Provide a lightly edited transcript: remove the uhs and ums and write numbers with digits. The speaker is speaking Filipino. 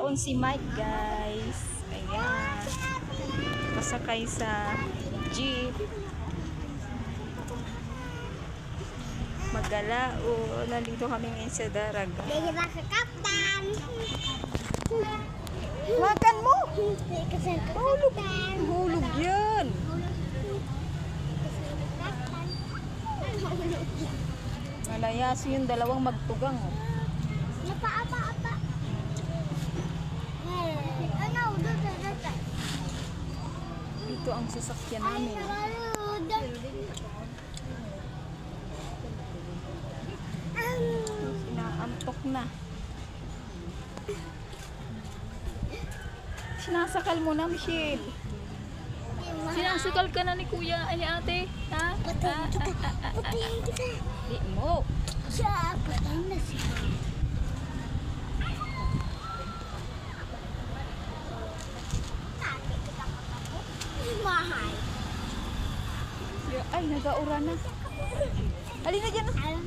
baon si Mike, guys. Ayan. Pasakay sa jeep. Maggalao. Nandito kami ngayon sa Daraga. Lagi ba sa kaptan? Makan mo! Hulog. Hulog yan. Malayas yung dalawang magtugang. Apa. Ano? Dito. Ito ang sasakyan namin. Inaantok na. Sinasakal mo na, Michelle. Sinasakal ka na ni kuya, ay ni ate. Ha? Patayin kita. Di mo. Siya, patayin na siya. Mahal. Ay, nag-aura na. Halina dyan. Alam.